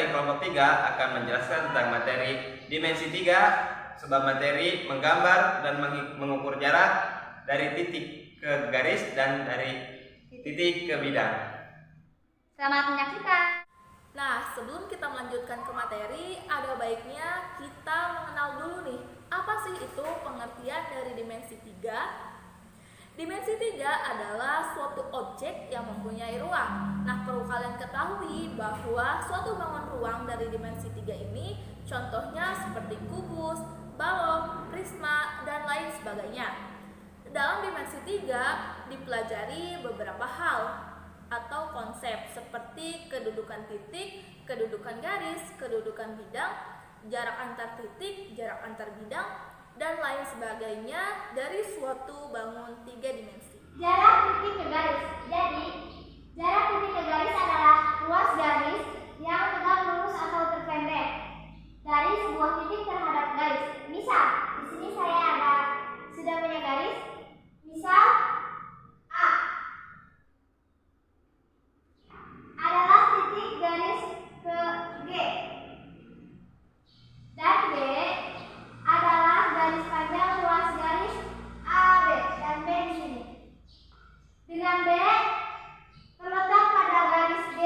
dari kelompok 3 akan menjelaskan tentang materi dimensi 3, sebab materi menggambar dan mengukur jarak dari titik ke garis dan dari titik ke bidang. Selamat menyaksikan. Nah, sebelum kita melanjutkan ke materi, ada baiknya kita mengenal dulu nih, apa sih itu pengertian dari dimensi 3? Dimensi 3 adalah suatu objek yang mempunyai ruang. Nah, perlu kalian ketahui bahwa suatu bangun ruang dari dimensi 3 ini contohnya seperti kubus, balok, prisma, dan lain sebagainya. Dalam dimensi 3 dipelajari beberapa hal atau konsep seperti kedudukan titik, kedudukan garis, kedudukan bidang, jarak antar titik, jarak antar bidang, dan lain sebagainya dari suatu bangun 3 dimensi. Jarak titik ke garis. Jadi, jarak titik ke garis adalah ruas garis yang tegak lurus atau terpendek dari sebuah titik terhadap garis. Misal, di sini saya sudah punya garis. Misal A adalah titik garis ke G, dan B adalah garis panjang ruas garis AB dan B di sini. Dengan B terletak pada garis G.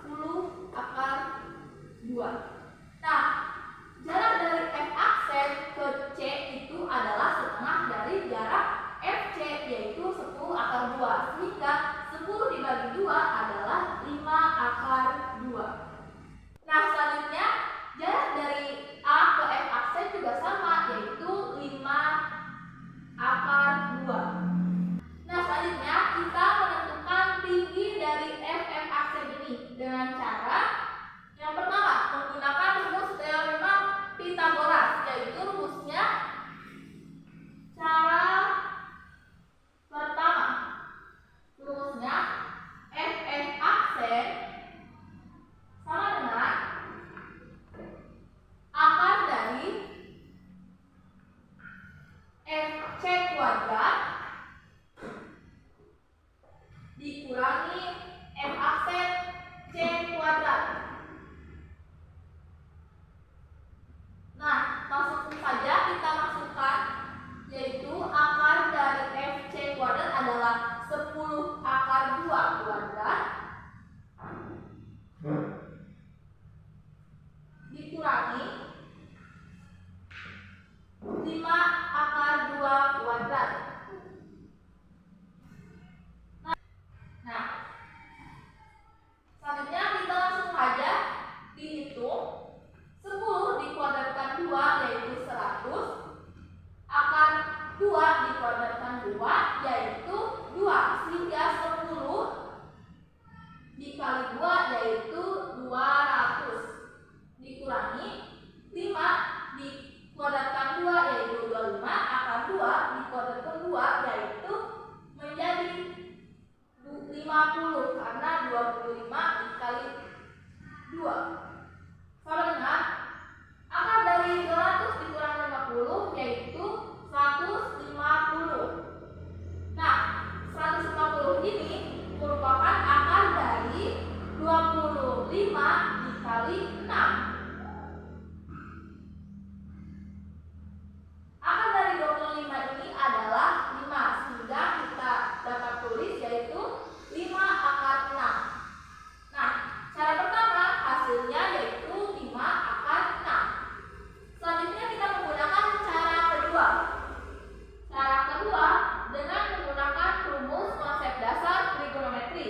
10 akar 2. Nah, jarak dari F aksen ke C itu adalah setengah dari jarak FC, yaitu 10 akar 2. Sehingga 10 dibagi 2 adalah 5 akar 2. Nah, selanjutnya jarak dari A ke F aksen juga sama, yaitu 5 akar 2. Nah, selanjutnya kita menentukan tinggi dari FF aksen ini dengan cara yang pertama menggunakan rumus teorema Pitagoras, yaitu rumusnya cara pertama. Rumusnya FF aksen sama dengan akar dari FC kuadrat dikurangi F aksen C kuadrat. Nah, langsung saja kita masukkan, yaitu akar dari FC kuadrat adalah 10 akar 2 kuadrat dikurangi 5 akar 2 kuadrat. Nah, selanjutnya kita langsung saja dihitung. 10 dikuadratkan 2 yaitu 100. Akar 2 dikuadratkan 2 yaitu 2. Sehingga 10 dikali 2 yaitu 200. Dikurangi 5 dikuadratkan 2 yaitu 25. Akar 2 dikuadratkan 2 yaitu menjadi 50, karena 25 dikali 2 sama dengan akar dari 200 dikurangi 50 yaitu 150. Nah, 150 ini merupakan akar dari 25 dikali 6. Akar dari 25 ini adalah 5, sehingga kita dapat tulis yaitu 5 akar 6. Nah, cara pertama hasilnya yaitu 5 akar 6. Selanjutnya kita menggunakan cara kedua. Cara kedua dengan menggunakan rumus konsep dasar trigonometri.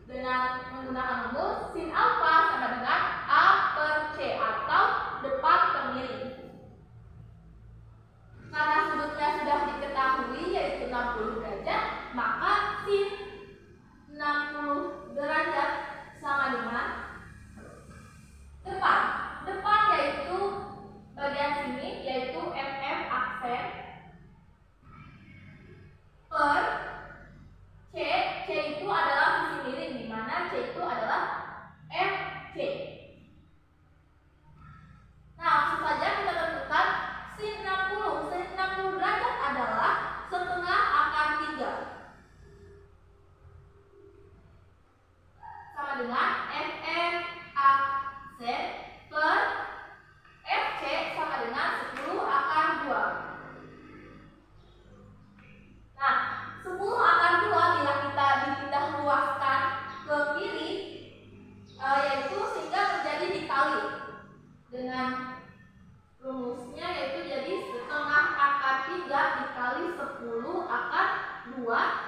Dengan menggunakan rumus sin alfa sama dengan A per C atau depan per miring. Karena sudutnya sudah diketahui yaitu 60 derajat, maka sin 60 derajat sama dengan depan. Depan yaitu bagian sini yaitu FF aksen per C. C itu adalah sisi miring, di mana C itu adalah FC. Nah, langsung saja kita tentukan sin 60. Sin 60 derajat adalah setengah akar 3. Sama dengan FF aksen per FC sama dengan 10 akar 2. Nah, 10 akar 2 bila kita dipindah luaskan ke kiri yaitu sehingga menjadi dikali dengan rumusnya yaitu jadi setengah akar 3 dikali 10 akar 2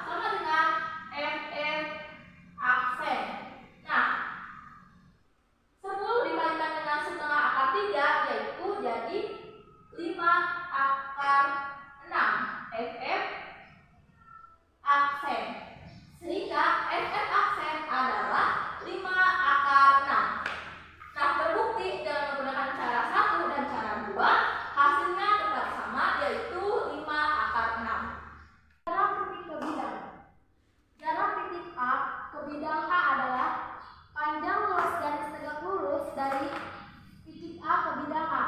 sama dengan FF aksen. Nah, 10 dikalikan dengan setengah akar 3 yaitu jadi 5 akar 6 FF aksen. Sehingga FF aksen adalah 5 akar 6. Nah, terbukti dengan menggunakan cara 1 dan cara 2, hasilnya tetap sama yaitu 5 akar 6. Jarak titik ke bidang. Jarak titik A ke bidang A adalah panjang luas garis tegak lurus dari titik A ke bidang A.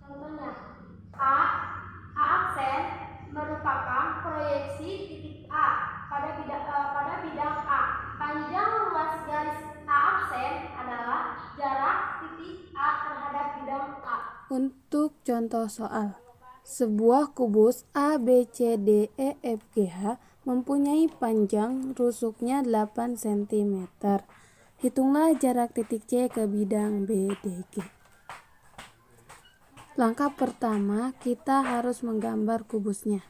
Contohnya, A aksen merupakan proyeksi titik A pada bidang A. Panjang luas garis A aksen adalah jarak titik A terhadap bidang A. Untuk contoh soal, sebuah kubus A, B, C, D, E, F, G, H mempunyai panjang rusuknya 8 cm Hitunglah jarak titik C ke bidang BDG. Langkah pertama, kita harus menggambar kubusnya.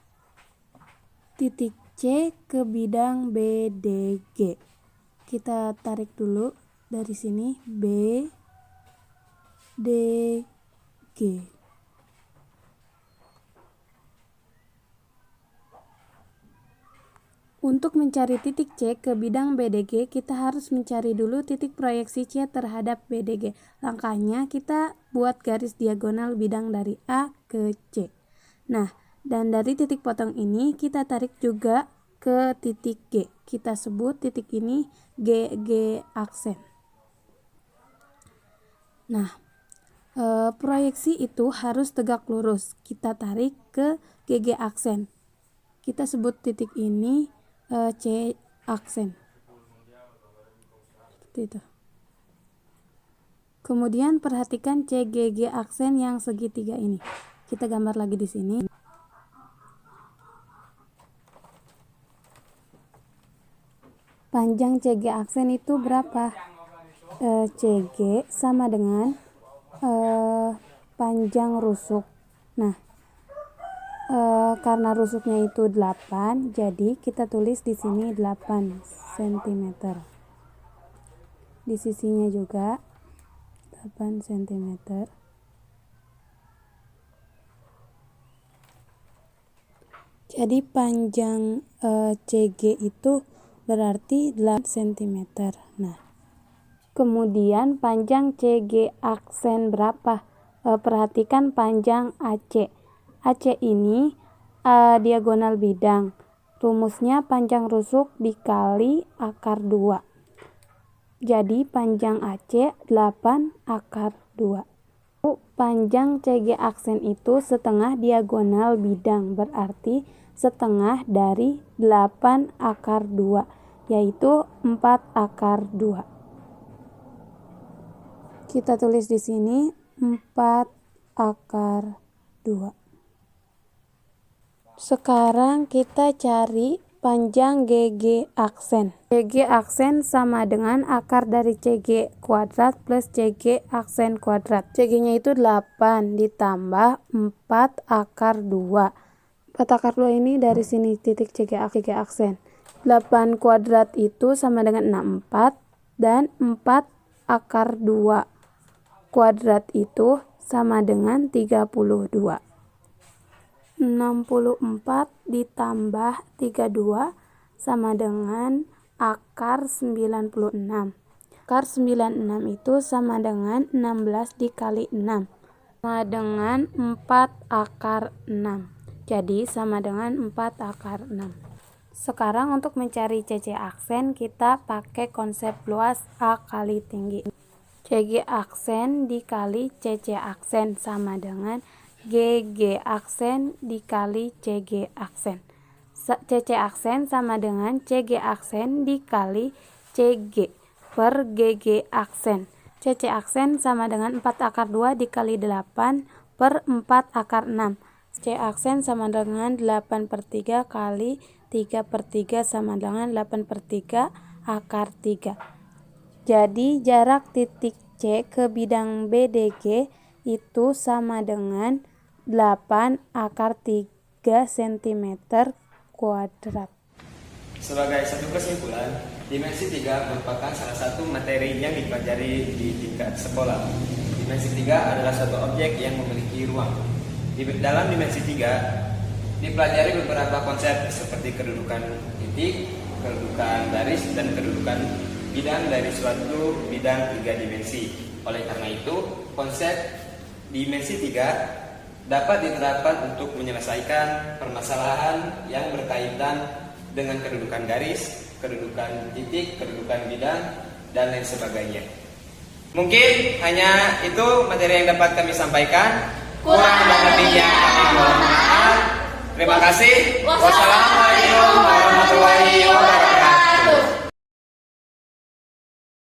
Titik C ke bidang BDG. Kita tarik dulu dari sini BDG. Untuk mencari titik C ke bidang BDG, kita harus mencari dulu titik proyeksi C terhadap BDG. Langkahnya, kita buat garis diagonal bidang dari A ke C. Nah, dan dari titik potong ini, kita tarik juga ke titik G. Kita sebut titik ini GG aksen. Nah, proyeksi itu harus tegak lurus. Kita tarik ke GG aksen. Kita sebut titik ini C aksen. Seperti itu. Kemudian perhatikan CGG aksen yang segitiga ini. Kita gambar lagi di sini. Panjang CG aksen itu berapa? CG sama dengan panjang rusuk. Nah, karena rusuknya itu 8, jadi kita tulis di sini 8 cm. Di sisinya juga 8 cm. Jadi panjang CG itu berarti 8 cm. Nah, kemudian panjang CG aksen berapa? Perhatikan panjang AC. AC ini diagonal bidang. Rumusnya panjang rusuk dikali akar 2. Jadi panjang AC 8 akar 2. Panjang CG aksen itu setengah diagonal bidang, berarti setengah dari 8 akar 2, yaitu 4 akar 2. Kita tulis di sini 4 akar 2. Sekarang kita cari panjang GG aksen. GG aksen sama dengan akar dari CG kuadrat plus CG aksen kuadrat. CG-nya itu 8 ditambah 4 akar 2. 4 akar 2 ini dari sini titik CG aksen. 8 kuadrat itu sama dengan 64 dan 4 akar 2 kuadrat itu sama dengan 32. 64 ditambah 32 sama dengan akar 96. Akar 96 itu sama dengan 16 dikali 6. Sama dengan 4 akar 6. Jadi sama dengan 4 akar 6. Sekarang untuk mencari CC aksen, kita pakai konsep luas A kali tinggi. CG aksen dikali CC aksen sama dengan GG aksen dikali CG aksen. CC aksen sama dengan CG aksen dikali CG per GG aksen. CC aksen sama dengan 4 akar 2 dikali 8 per 4 akar 6. C aksen sama dengan 8 per 3 kali 3 per 3 sama dengan 8 per 3 akar 3. Jadi jarak titik C ke bidang BDG itu sama dengan 8 akar 3 cm kuadrat. Sebagai satu kesimpulan, dimensi 3 merupakan salah satu materi yang dipelajari di tingkat sekolah. Dimensi 3 adalah suatu objek yang memiliki ruang. Dalam dimensi 3 dipelajari beberapa konsep seperti kedudukan titik, kedudukan garis, dan kedudukan bidang dari suatu bidang 3 dimensi. Oleh karena itu, konsep dimensi 3 dapat diterapkan untuk menyelesaikan permasalahan yang berkaitan dengan kedudukan garis, kedudukan titik, kedudukan bidang, dan lain sebagainya. Mungkin hanya itu materi yang dapat kami sampaikan. Kurang dan lebihnya kami mohon maaf. Terima kasih. Wassalamualaikum warahmatullahi wabarakatuh.